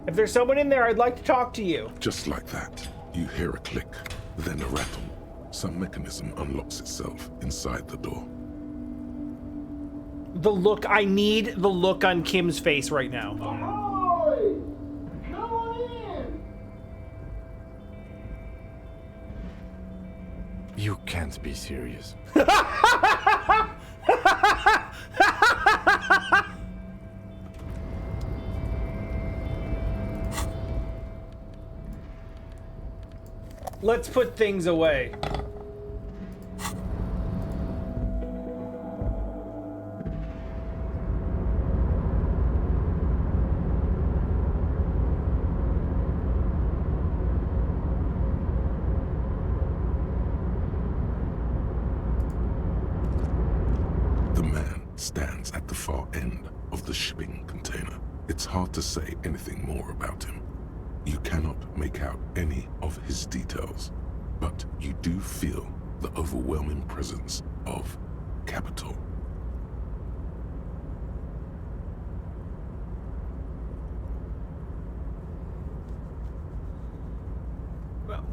If there's someone in there, I'd like to talk to you. Just like that, you hear a click, then a rattle. Some mechanism unlocks itself inside the door. I need the look on Kim's face right now. Ahoy! Come on in! You can't be serious. Let's put things away. The man stands at the far end of the shipping container. It's hard to say anything more about him. You cannot make out any of his details, but you do feel the overwhelming presence of capital.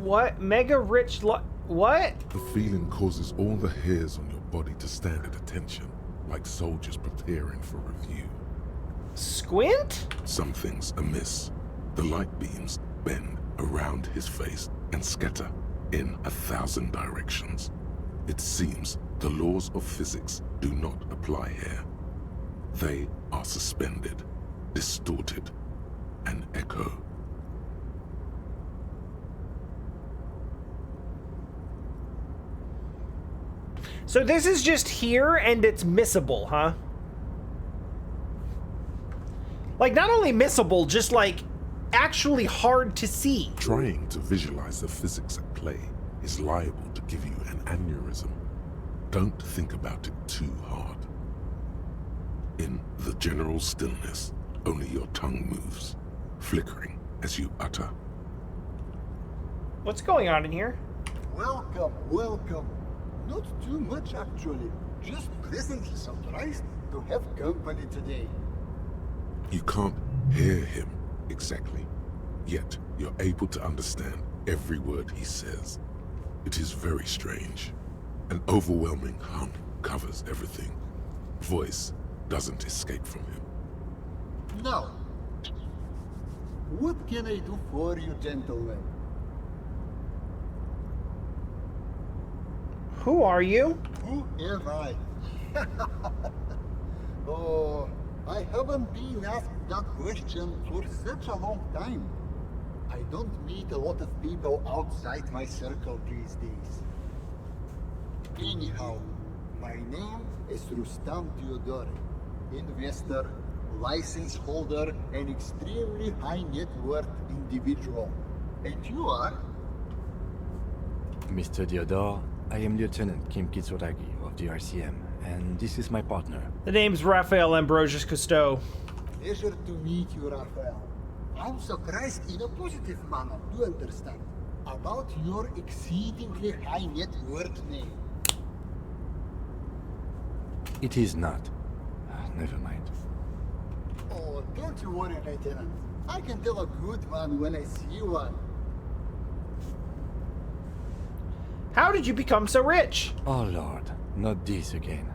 What? Mega rich what? The feeling causes all the hairs on your body to stand at attention, like soldiers preparing for review. Squint? Something's amiss. The light beams bend around his face and scatter in 1,000 directions. It seems the laws of physics do not apply here. They are suspended, distorted, and echo. So this is just here and it's missable, huh? Like, not only missable, just like actually hard to see. Trying to visualize the physics at play is liable to give you an aneurysm. Don't think about it too hard. In the general stillness, only your tongue moves, flickering as you utter. What's going on in here? Welcome, welcome. Not too much, actually. Just pleasantly surprised to have company today. You can't hear him exactly, yet you're able to understand every word he says. It is very strange. An overwhelming hum covers everything. Voice doesn't escape from him. Now, what can I do for you, gentlemen? Who are you? Who am I? Oh, I haven't been asked that question for such a long time. I don't meet a lot of people outside my circle these days. Anyhow, my name is Rustam Theodore, investor, license holder, and extremely high net worth individual. And you are? Mr. Theodore, I am Lieutenant Kim Kitsuragi of the RCM, and this is my partner. The name's Raphael Ambrosius Cousteau. Pleasure to meet you, Raphael. I'm surprised in a positive manner to understand about your exceedingly high net worth name. It is not. Never mind. Oh, don't you worry, Lieutenant. I can tell a good man when I see one. How did you become so rich? Oh Lord, not this again.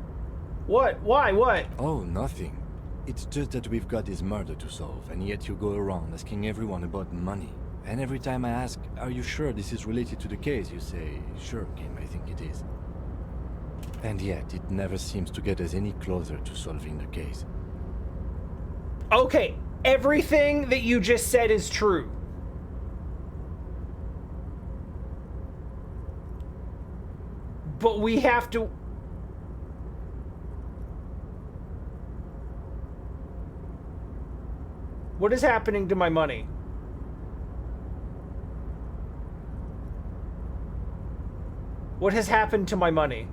What? Why? What? Oh, nothing. It's just that we've got this murder to solve, and yet you go around asking everyone about money. And every time I ask, are you sure this is related to the case, you say, sure, Kim, I think it is. And yet, it never seems to get us any closer to solving the case. Okay, everything that you just said is true. But we have to... What is happening to my money? What has happened to my money?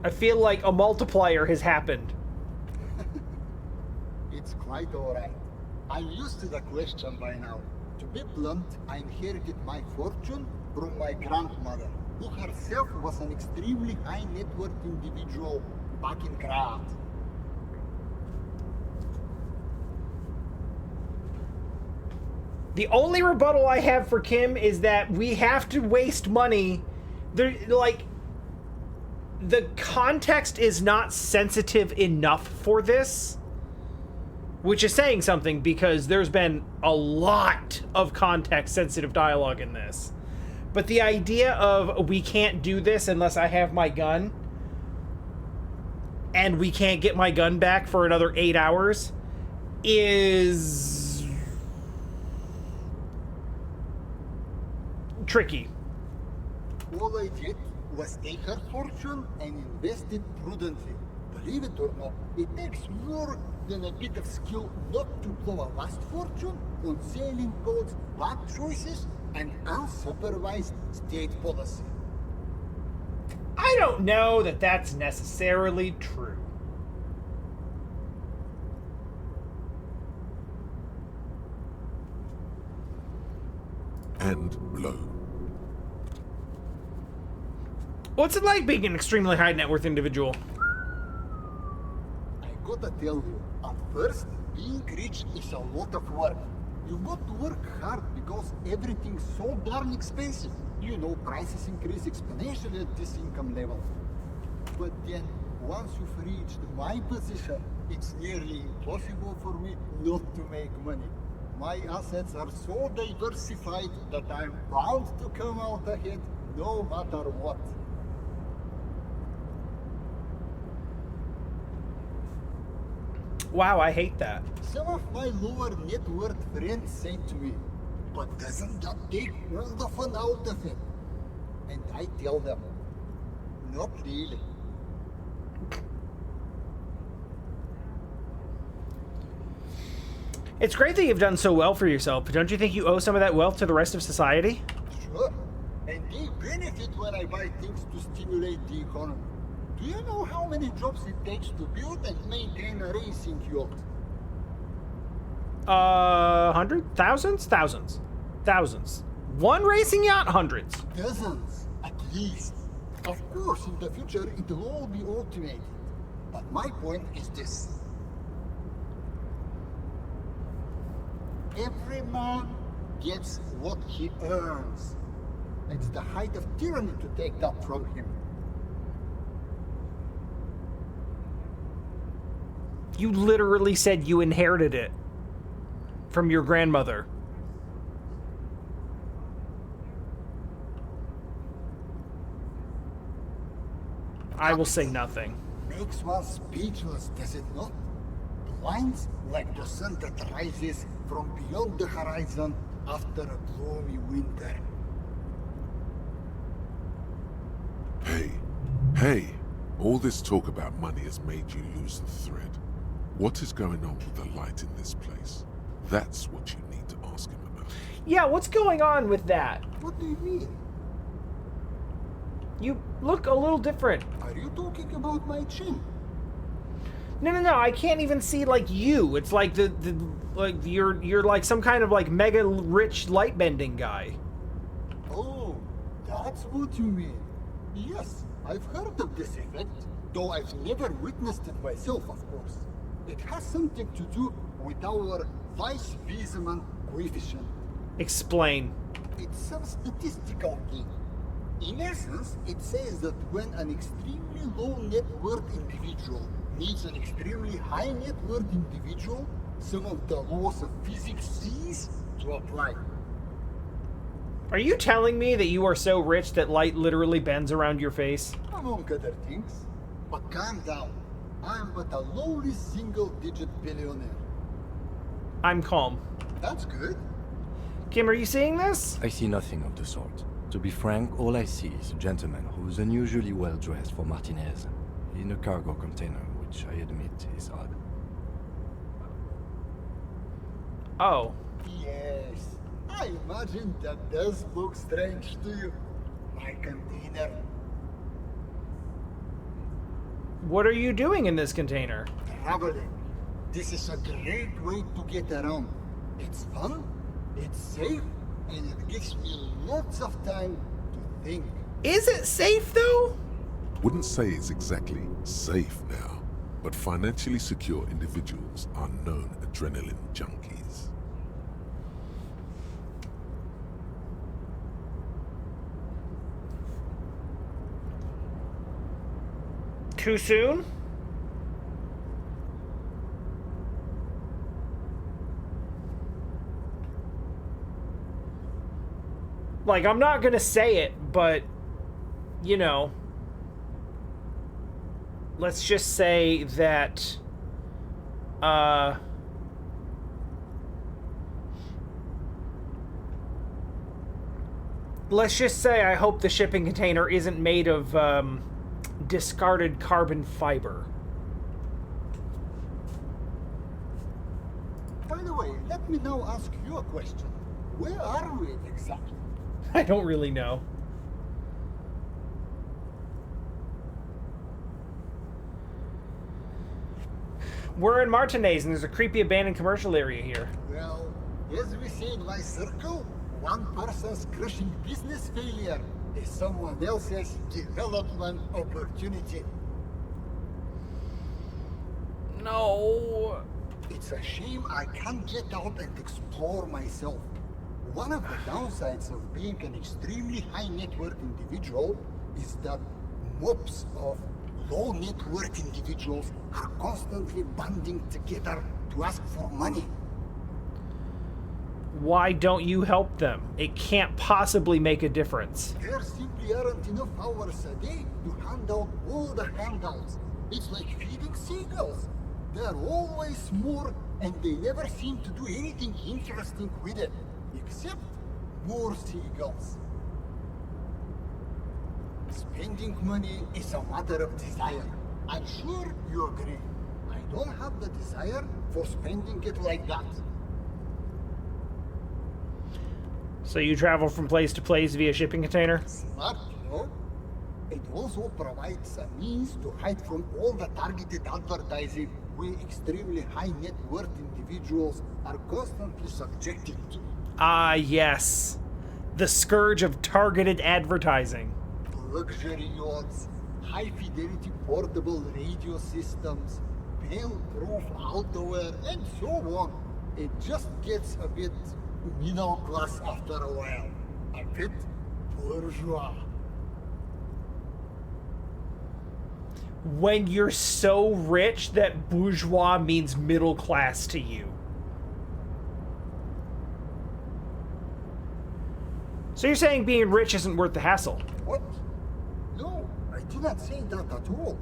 I feel like a multiplier has happened. It's quite alright. I'm used to the question by now. To be blunt, I inherited my fortune from my grandmother, who herself was an extremely high net worth individual back in Graz. The only rebuttal I have for Kim is that we have to waste money. There, like, the context is not sensitive enough for this, which is saying something because there's been a lot of context-sensitive dialogue in this. But the idea of we can't do this unless I have my gun, and we can't get my gun back for another 8 hours, is tricky. All I did was take her fortune and invest it prudently. Believe it or not, it takes more than a bit of skill not to blow a vast fortune on sailing boats, bad choices, and unsupervised state policy. I don't know that that's necessarily true. And blow. What's it like being an extremely high net worth individual? I gotta tell you, at first, being rich is a lot of work. You got to work hard because everything's so darn expensive. You know, prices increase exponentially at this income level. But then, once you've reached my position, it's nearly impossible for me not to make money. My assets are so diversified that I'm bound to come out ahead no matter what. Wow, I hate that. Some of my lower net worth friends say to me, but doesn't that take all the fun out of it? And I tell them, not really. It's great that you've done so well for yourself, but don't you think you owe some of that wealth to the rest of society? Sure, and they benefit when I buy things to stimulate the economy. Do you know how many jobs it takes to build and maintain a racing yacht? Hundred? Thousands? Thousands. Thousands. One racing yacht? Hundreds. Dozens, at least. Of course, in the future, it will all be automated. But my point is this. Every man gets what he earns. It's the height of tyranny to take that from him. You literally said you inherited it from your grandmother. I will say nothing. Makes one speechless, does it not? Blinds like the sun that rises from beyond the horizon after a gloomy winter. Hey, all this talk about money has made you lose the thread. What is going on with the light in this place? That's what you need to ask him about. Yeah, what's going on with that? What do you mean? You look a little different. Are you talking about my chin? No, I can't even see like you. It's like like you're like some kind of like mega rich light bending guy. Oh, that's what you mean. Yes, I've heard of this effect, though I've never witnessed it myself, of course. It has something to do with our Weiss-Wiesemann coefficient. Explain. It's some statistical thing. In essence, it says that when an extremely low net worth individual meets an extremely high net worth individual, some of the laws of physics cease to apply. Are you telling me that you are so rich that light literally bends around your face? Among other things. But calm down. I'm but a lowly single-digit billionaire. I'm calm. That's good. Kim, are you seeing this? I see nothing of the sort. To be frank, all I see is a gentleman who's unusually well dressed for Martinez, in a cargo container, which I admit is odd. Oh. Yes. I imagine that does look strange to you. My container. What are you doing in this container? Traveling. This is a great way to get around. It's fun, it's safe, and it gives me lots of time to think. Is it safe though? Wouldn't say it's exactly safe now, but financially secure individuals are known adrenaline junkies. Too soon? Like, I'm not gonna say it, but, you know, let's just say that, let's just say I hope the shipping container isn't made of, discarded carbon fiber. By the way, let me now ask you a question. Where are we exactly? I don't really know. We're in Martinez, and there's a creepy abandoned commercial area here. Well, as we say in my circle, one person's crushing business failure is someone else's development opportunity. No. It's a shame I can't get out and explore myself. One of the downsides of being an extremely high net worth individual is that mobs of low net worth individuals are constantly banding together to ask for money. Why don't you help them? It can't possibly make a difference. There simply aren't enough hours a day to hand out all the handouts. It's like feeding seagulls. There are always more, and they never seem to do anything interesting with it, except more seagulls. Spending money is a matter of desire. I'm sure you agree. I don't have the desire for spending it like that. So you travel from place to place via shipping container? Smart, you know? It also provides a means to hide from all the targeted advertising we extremely high net worth individuals are constantly subjected to. Ah, yes. The scourge of targeted advertising. Luxury yachts, high fidelity portable radio systems, fail-proof outerwear, and so on. It just gets a bit middle class after a while. A bit bourgeois. When you're so rich that bourgeois means middle class to you. So you're saying being rich isn't worth the hassle? What? No, I did not say that at all.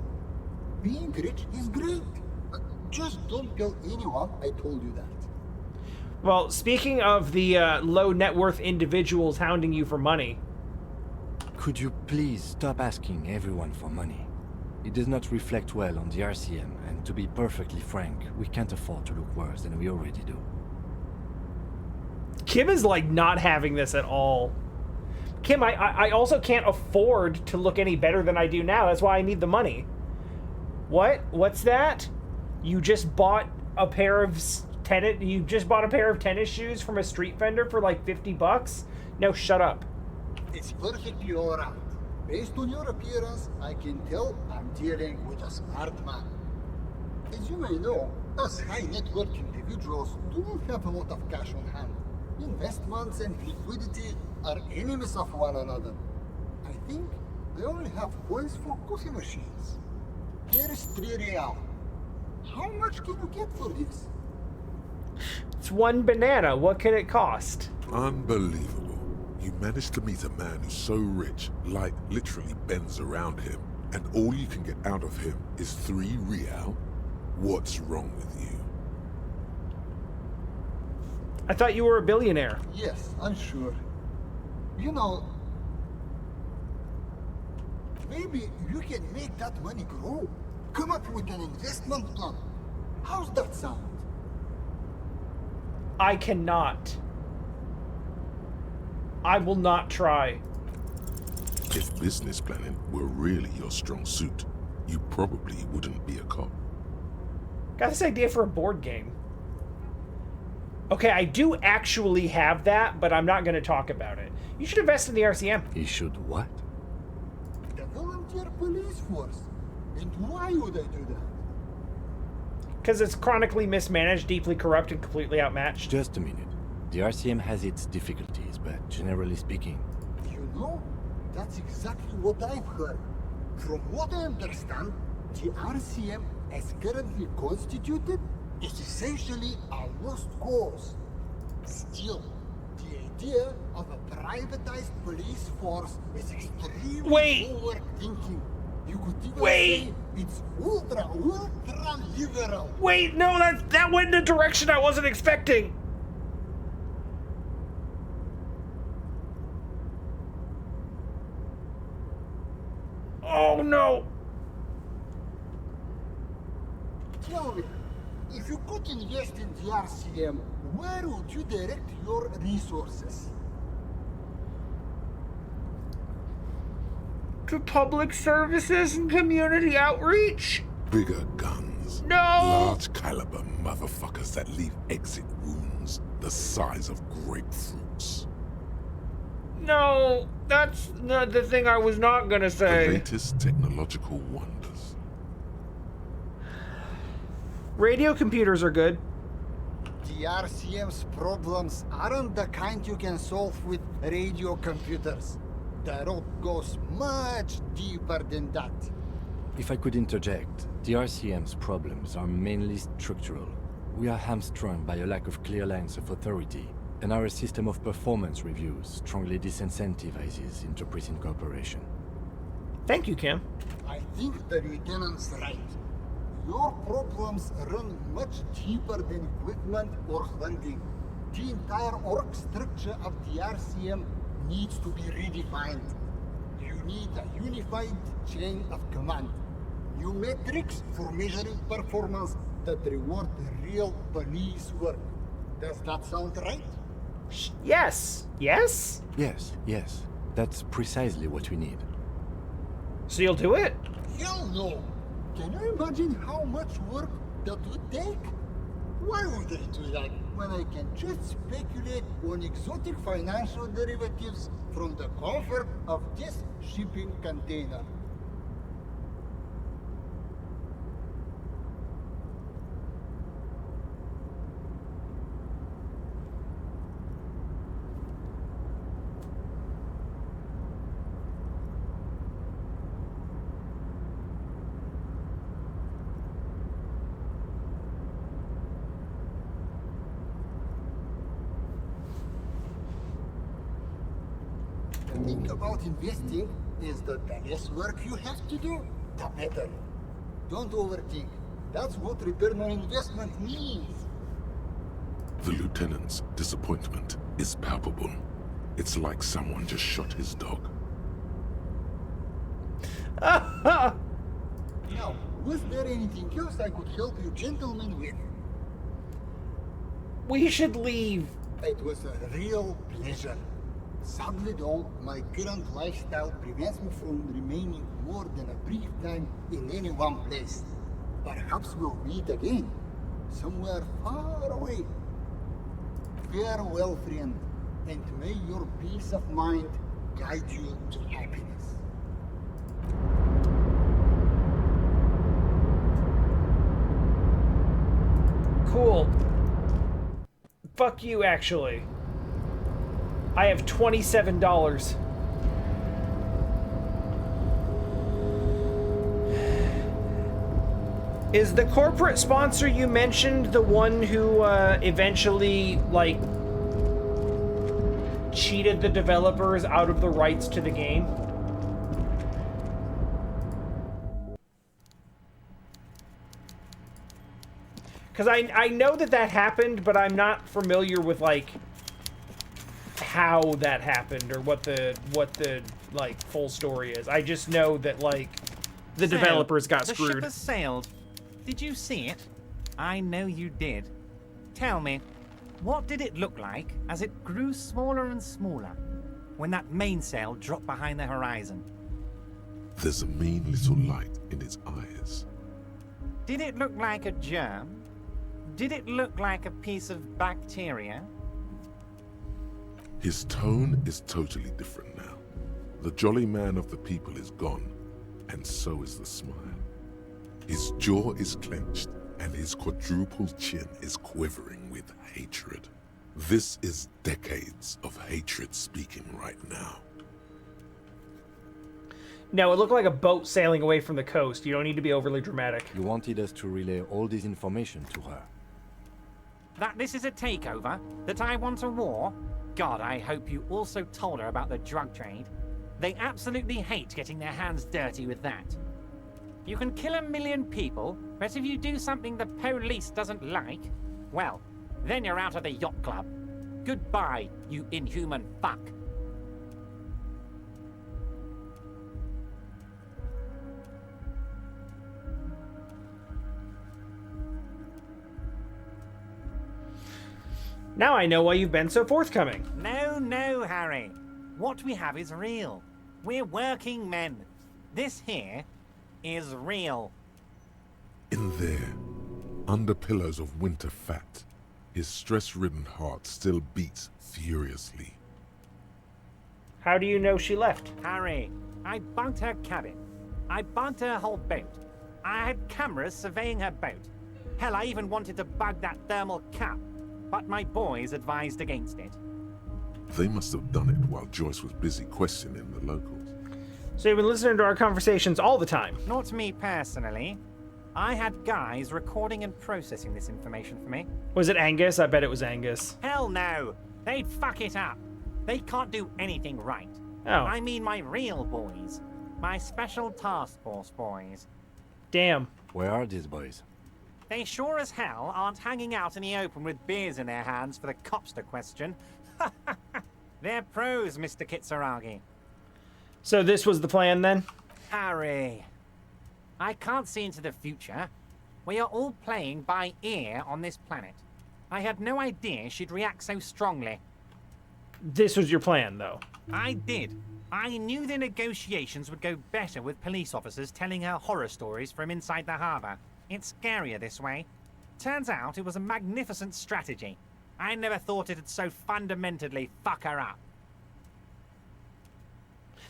Being rich is great. Just don't tell anyone I told you that. Well, speaking of the low net worth individuals hounding you for money. Could you please stop asking everyone for money? It does not reflect well on the RCM, and to be perfectly frank, we can't afford to look worse than we already do. Kim is like not having this at all. Kim, I also can't afford to look any better than I do now. That's why I need the money. What? What's that? You just bought a pair of tennis shoes from a street vendor for like $50? No, shut up. It's perfectly alright. Based on your appearance, I can tell I'm dealing with a smart man. As you may know, us high net worth individuals do not have a lot of cash on hand. Investments and liquidity are enemies of one another. I think I only have coins for coffee machines. Here is 3 real. How much can you get for this? It's one banana. What can it cost? Unbelievable. You managed to meet a man who's so rich, light literally bends around him, and all you can get out of him is 3 real? What's wrong with you? I thought you were a billionaire. Yes, I'm sure. You know, maybe you can make that money grow. Come up with an investment plan. How's that sound? I cannot. I will not try. If business planning were really your strong suit, you probably wouldn't be a cop. Got this idea for a board game. Okay, I do actually have that, but I'm not going to talk about it. You should invest in the RCM. He should what? The volunteer police force. And why would I do that? Because it's chronically mismanaged, deeply corrupt, and completely outmatched. Just a minute. The RCM has its difficulties, but generally speaking... You know, that's exactly what I've heard. From what I understand, the RCM, as currently constituted, is essentially a lost cause. Still, the idea of a privatized police force is extremely forward-thinking. You could even say it's ultra liberal. Wait, no, that went in a direction I wasn't expecting. Oh no. Tell me, if you could invest in the RCM, where would you direct your resources? To public services and community outreach? Bigger guns. No! Large caliber motherfuckers that leave exit wounds the size of grapefruits. No, that's not the thing I was not gonna The say. latest technological wonders. Radio computers are good. The RCM's problems aren't the kind you can solve with radio computers. The road goes much deeper than that. If I could interject, the RCM's problems are mainly structural. We are hamstrung by a lack of clear lines of authority, and our system of performance reviews strongly disincentivizes inter-prison cooperation. Thank you, Kim. I think the lieutenant's right. Your problems run much deeper than equipment or funding. The entire org structure of the RCM needs to be redefined. You need a unified chain of command. New metrics for measuring performance that reward real police work. Does that sound right? Yes. Yes? Yes. That's precisely what we need. So you'll do it? Hell no! Can you imagine how much work that would take? Why would I do that when I can just speculate on exotic financial derivatives from the comfort of this shipping container? The thing about investing is that the less work you have to do, the better. Don't overthink. That's what return on investment means. The lieutenant's disappointment is palpable. It's like someone just shot his dog. Now, was there anything else I could help you gentlemen with? We should leave. It was a real pleasure. Sadly though, my current lifestyle prevents me from remaining more than a brief time in any one place. Perhaps we'll meet again, somewhere far away. Farewell, friend, and may your peace of mind guide you to happiness. Cool. Fuck you, actually. I have $27. Is the corporate sponsor you mentioned the one who eventually, like, cheated the developers out of the rights to the game? Because I know that happened, but I'm not familiar with, like, how that happened or what the like full story is. I just know that like the developers got screwed. The ship has sailed. Did you see it? I know you did. Tell me, what did it look like as it grew smaller and smaller when that mainsail dropped behind the horizon? There's a mean little light in its eyes. Did it look like a germ? Did it look like a piece of bacteria? His tone is totally different now. The jolly man of the people is gone, and so is the smile. His jaw is clenched, and his quadruple chin is quivering with hatred. This is decades of hatred speaking right now. No, it looked like a boat sailing away from the coast. You don't need to be overly dramatic. You wanted us to relay all this information to her. That this is a takeover? That I want a war? God, I hope you also told her about the drug trade. They absolutely hate getting their hands dirty with that. You can kill 1 million people, but if you do something the police doesn't like, well, then you're out of the yacht club. Goodbye, you inhuman fuck. Now I know why you've been so forthcoming. No, Harry. What we have is real. We're working men. This here is real. In there, under pillows of winter fat, his stress-ridden heart still beats furiously. How do you know she left? Harry, I bugged her cabin. I bugged her whole boat. I had cameras surveying her boat. Hell, I even wanted to bug that thermal cap, but my boys advised against it. They must have done it while Joyce was busy questioning the locals. So you've been listening to our conversations all the time. Not me personally. I had guys recording and processing this information for me. Was it Angus? I bet it was Angus. Hell no! They'd fuck it up. They can't do anything right. Oh. I mean my real boys. My special task force boys. Damn. Where are these boys? They sure as hell aren't hanging out in the open with beers in their hands for the cops to question. They're pros, Mr. Kitsuragi. So this was the plan then? Harry, I can't see into the future. We are all playing by ear on this planet. I had no idea she'd react so strongly. This was your plan, though. I did. I knew the negotiations would go better with police officers telling her horror stories from inside the harbor. It's scarier this way. Turns out it was a magnificent strategy. I never thought it'd so fundamentally fuck her up.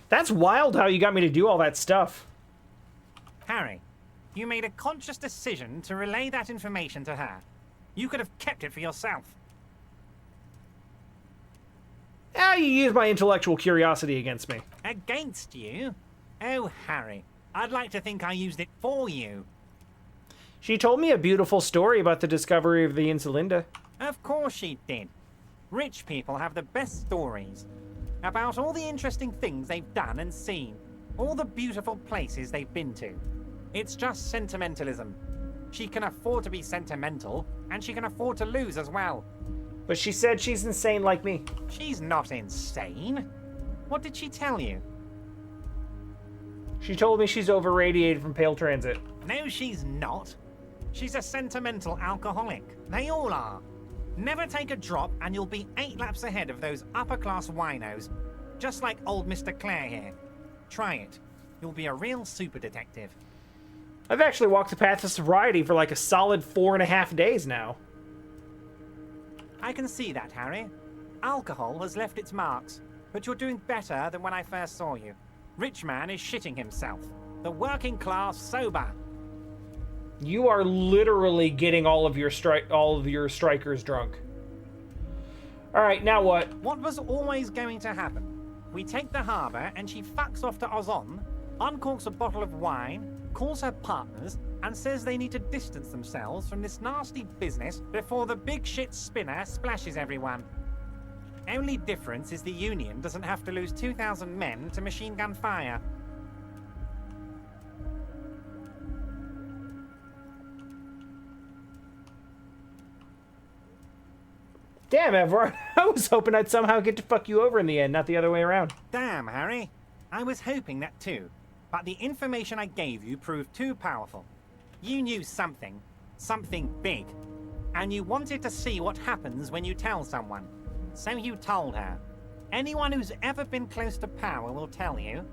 That's wild how you got me to do all that stuff. Harry, you made a conscious decision to relay that information to her. You could have kept it for yourself. Ah, you used my intellectual curiosity against me. Against you? Oh, Harry, I'd like to think I used it for you. She told me a beautiful story about the discovery of the Insulinda. Of course she did. Rich people have the best stories about all the interesting things they've done and seen, all the beautiful places they've been to. It's just sentimentalism. She can afford to be sentimental, and she can afford to lose as well. But she said she's insane like me. She's not insane. What did she tell you? She told me she's over-radiated from Pale Transit. No, she's not. She's a sentimental alcoholic. They all are. Never take a drop and you'll be 8 laps ahead of those upper-class winos. Just like old Mr. Claire here. Try it. You'll be a real super detective. I've actually walked the path of sobriety for like a solid 4.5 days now. I can see that, Harry. Alcohol has left its marks, but you're doing better than when I first saw you. Rich man is shitting himself. The working class sober. You are literally getting all of your strikers drunk. All right, now what? What was always going to happen? We take the harbor and she fucks off to Ozon, uncorks a bottle of wine, calls her partners, and says they need to distance themselves from this nasty business before the big shit spinner splashes everyone. Only difference is the Union doesn't have to lose 2,000 men to machine gun fire. Damn, Evrart. I was hoping I'd somehow get to fuck you over in the end, not the other way around. Damn, Harry. I was hoping that too, but the information I gave you proved too powerful. You knew something big, and you wanted to see what happens when you tell someone. So you told her. Anyone who's ever been close to power will tell you,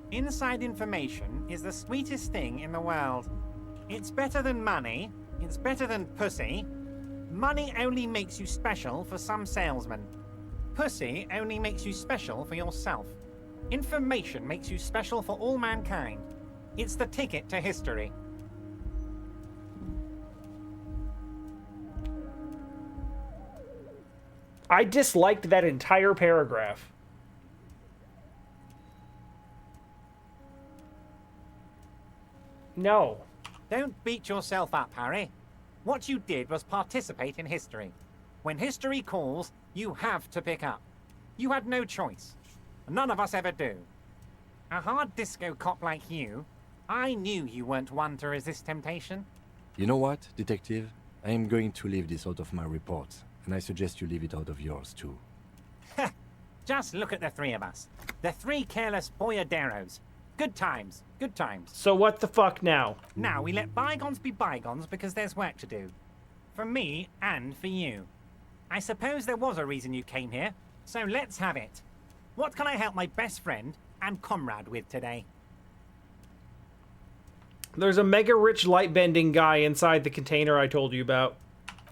inside information is the sweetest thing in the world. It's better than money, it's better than pussy, Money only makes you special for some salesmen. Pussy only makes you special for yourself. Information makes you special for all mankind. It's the ticket to history. I disliked that entire paragraph. No. Don't beat yourself up, Harry. What you did was participate in history. When history calls, you have to pick up. You had no choice. None of us ever do. A hard disco cop like you, I knew you weren't one to resist temptation. You know what, Detective? I am going to leave this out of my report, and I suggest you leave it out of yours too. Just look at the three of us. The three careless boyaderos. Good times, good times. So what the fuck now? Now we let bygones be bygones because there's work to do. For me and for you. I suppose there was a reason you came here, so let's have it. What can I help my best friend and comrade with today? There's a mega rich light bending guy inside the container I told you about.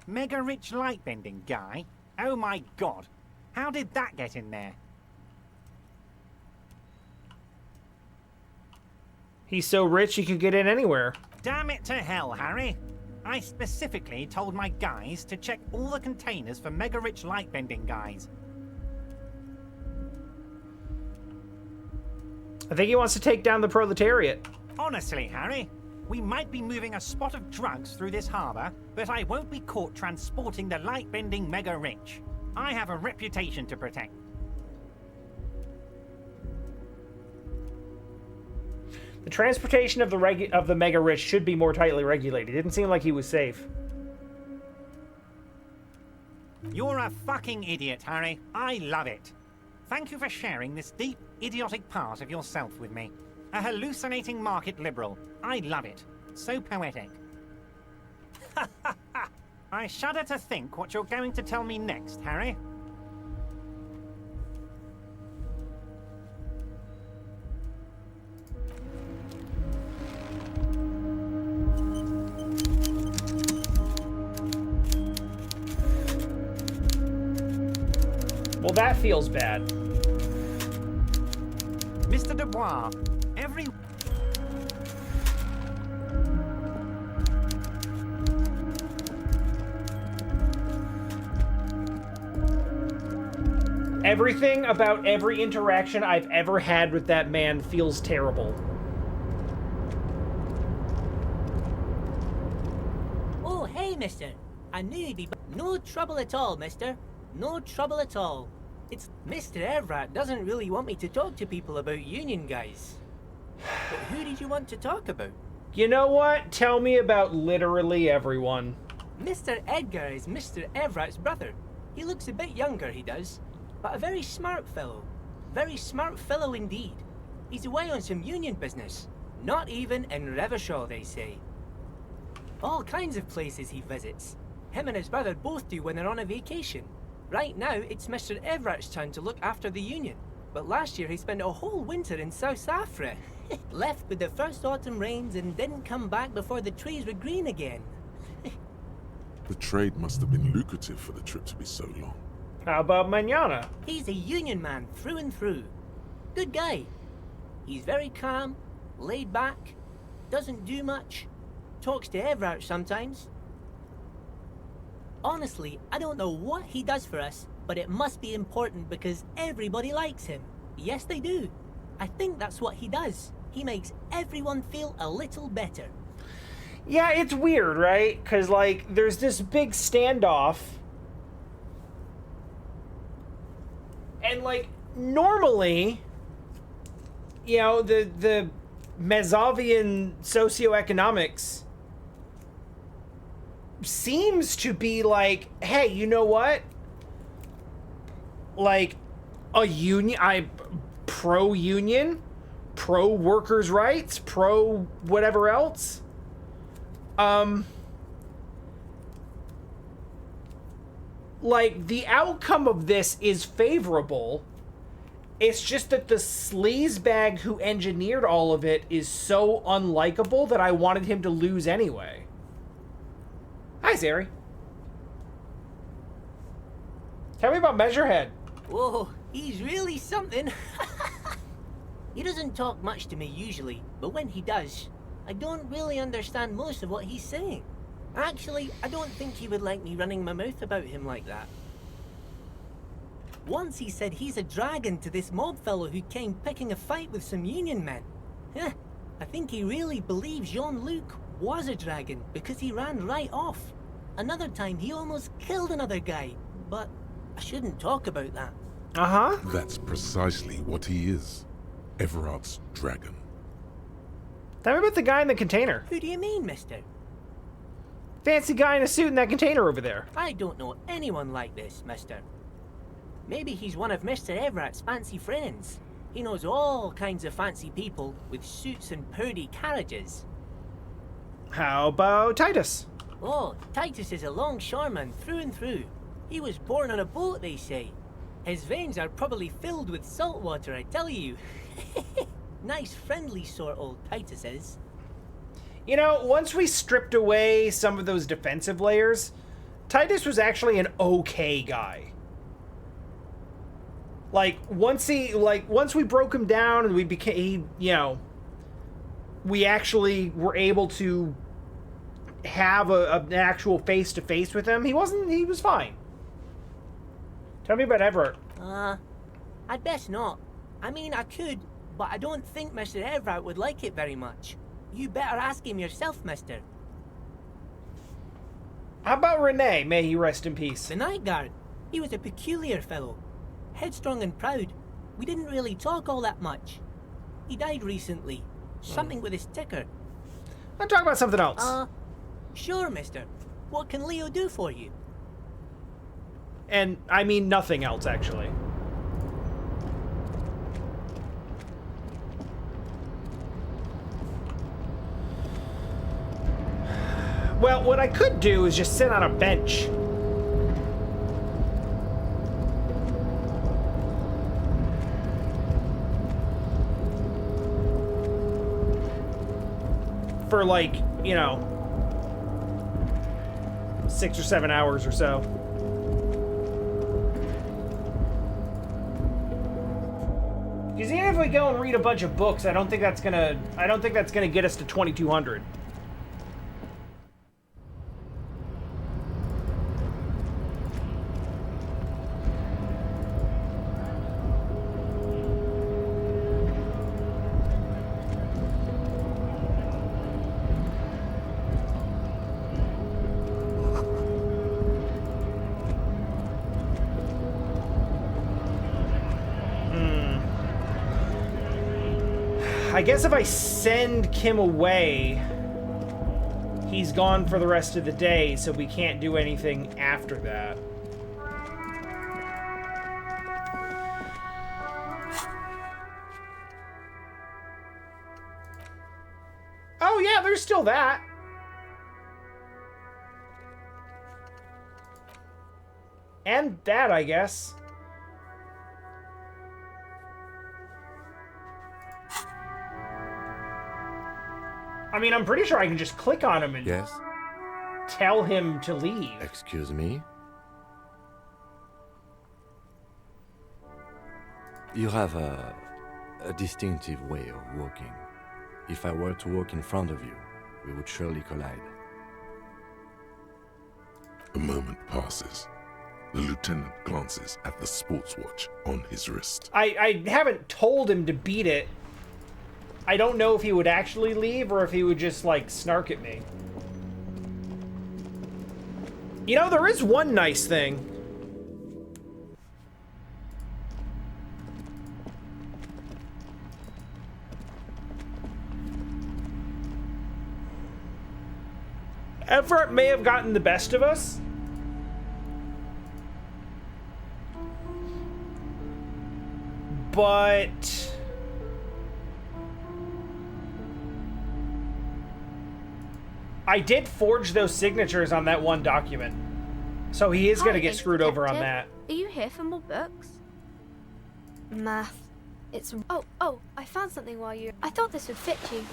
Mega rich light bending guy? Oh my god. How did that get in there? He's so rich he could get in anywhere. Damn it to hell, Harry. I specifically told my guys to check all the containers for mega rich light bending guys. I think he wants to take down the proletariat. Honestly, Harry, we might be moving a spot of drugs through this harbor, but I won't be caught transporting the light bending mega rich. I have a reputation to protect. The transportation of the mega rich should be more tightly regulated. It didn't seem like he was safe. You're a fucking idiot, Harry. I love it. Thank you for sharing this deep, idiotic part of yourself with me. A hallucinating market liberal. I love it. So poetic. I shudder to think what you're going to tell me next, Harry. Well, that feels bad. Mr. Du Bois, Everything about every interaction I've ever had with that man feels terrible. Oh, hey, mister. I knew you'd be... No trouble at all, mister. No trouble at all. It's... Mr. Evrart doesn't really want me to talk to people about union guys. But who did you want to talk about? You know what? Tell me about literally everyone. Mr. Edgar is Mr. Evrat's brother. He looks a bit younger, he does. But a very smart fellow. Very smart fellow indeed. He's away on some union business. Not even in Revershaw, they say. All kinds of places he visits. Him and his brother both do when they're on a vacation. Right now, it's Mr. Everett's turn to look after the union. But last year he spent a whole winter in South Africa. Left with the first autumn rains and didn't come back before the trees were green again. The trade must have been lucrative for the trip to be so long. How about Manana? He's a union man through and through. Good guy. He's very calm, laid back, doesn't do much, talks to Evrart sometimes. Honestly, I don't know what he does for us, but it must be important because everybody likes him. Yes, they do. I think that's what he does. He makes everyone feel a little better. Yeah, it's weird, right? Because, like, there's this big standoff. And, like, normally, you know, the Mazovian socioeconomics seems to be like, hey, you know what? Like, a union, pro-union, pro-workers' rights, pro-whatever else. Like, the outcome of this is favorable. It's just that the sleazebag who engineered all of it is so unlikable that I wanted him to lose anyway. Hi, Zeri. Tell me about Measurehead. Whoa, he's really something. He doesn't talk much to me usually, but when he does, I don't really understand most of what he's saying. Actually, I don't think he would like me running my mouth about him like that. Once he said he's a dragon to this mob fellow who came picking a fight with some Union men. Heh, I think he really believes Jean-Luc was a dragon because he ran right off. Another time he almost killed another guy, but I shouldn't talk about that. Uh-huh. That's precisely what he is. Everart's dragon. Tell me about the guy in the container. Who do you mean, mister? Fancy guy in a suit in that container over there. I don't know anyone like this, mister. Maybe he's one of Mr. Everart's fancy friends. He knows all kinds of fancy people with suits and purdy carriages. How about Titus? Oh, Titus is a longshoreman through and through. He was born on a boat, they say. His veins are probably filled with salt water, I tell you. Nice, friendly sort, old Titus is. You know, once we stripped away some of those defensive layers, Titus was actually an okay guy. Once we broke him down and we became, we actually were able to have an actual face-to-face with him, he was fine. Tell me about Evrart. I'd best not. I mean, I could, but I don't think Mr. Evrart would like it very much. You better ask him yourself, mister. How about Rene? May he rest in peace. The night guard. He was a peculiar fellow. Headstrong and proud. We didn't really talk all that much. He died recently. Something with his ticker. I'm talking about something else. Sure, mister. What can Leo do for you? And I mean nothing else, actually. Well, what I could do is just sit on a bench. For 6 or 7 hours or so. Because even if we go and read a bunch of books, I don't think that's gonna get us to 2200. I guess if I send Kim away, he's gone for the rest of the day, so we can't do anything after that. Oh yeah, there's still that. And that, I guess. I mean, I'm pretty sure I can just click on him and Yes? tell him to leave. Excuse me? You have a distinctive way of walking. If I were to walk in front of you, we would surely collide. A moment passes. The lieutenant glances at the sports watch on his wrist. I haven't told him to beat it. I don't know if he would actually leave or if he would just, snark at me. You know, there is one nice thing. Evrart may have gotten the best of us. But I did forge those signatures on that one document. So he is going to get screwed over on that. Are you here for more books? Math. It's... Oh, I found something while you... I thought this would fit you.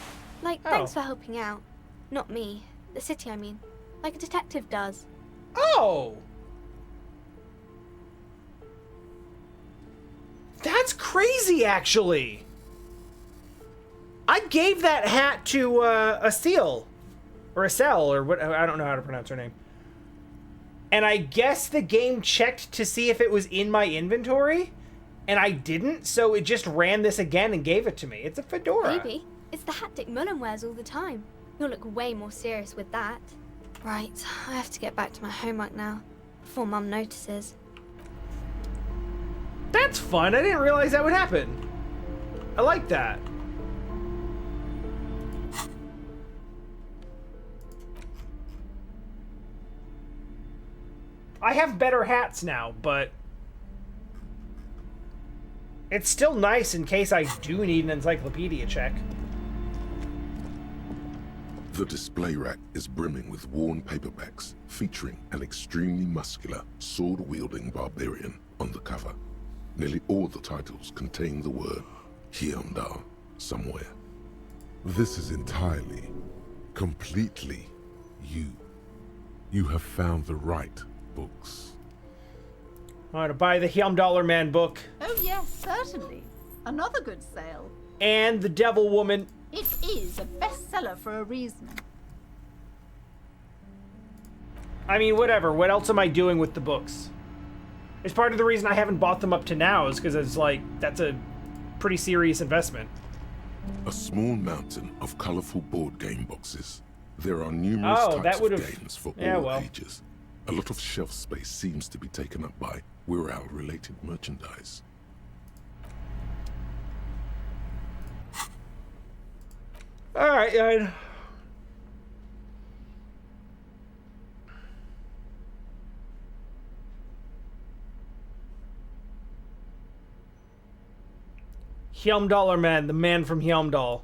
Thanks for helping out. Not me. The city, I mean. Like a detective does. Oh! crazy, actually. I gave that hat to a seal. Or a cell, or what, I don't know how to pronounce her name. And I guess the game checked to see if it was in my inventory, and I didn't, so it just ran this again and gave it to me. It's a fedora. Maybe. It's the hat Dick Mullen wears all the time. You'll look way more serious with that. Right, I have to get back to my homework now, before Mum notices. That's fun. I didn't realize that would happen. I like that. I have better hats now, but it's still nice in case I do need an encyclopedia check. The display rack is brimming with worn paperbacks featuring an extremely muscular, sword-wielding barbarian on the cover. Nearly all the titles contain the word Hyundai somewhere. This is entirely, completely you. You have found the right books. I want to buy the Hyamdollar Man book. Oh yes, certainly. Another good sale. And the Devil Woman. It is a bestseller for a reason. I mean, whatever. What else am I doing with the books? It's part of the reason I haven't bought them up to now is because it's like, that's a pretty serious investment. A small mountain of colorful board game boxes. There are numerous types of games for all ages. A lot of shelf space seems to be taken up by Wirral-related merchandise. Alright, Hyamdollar Man, the man from Hyamdall.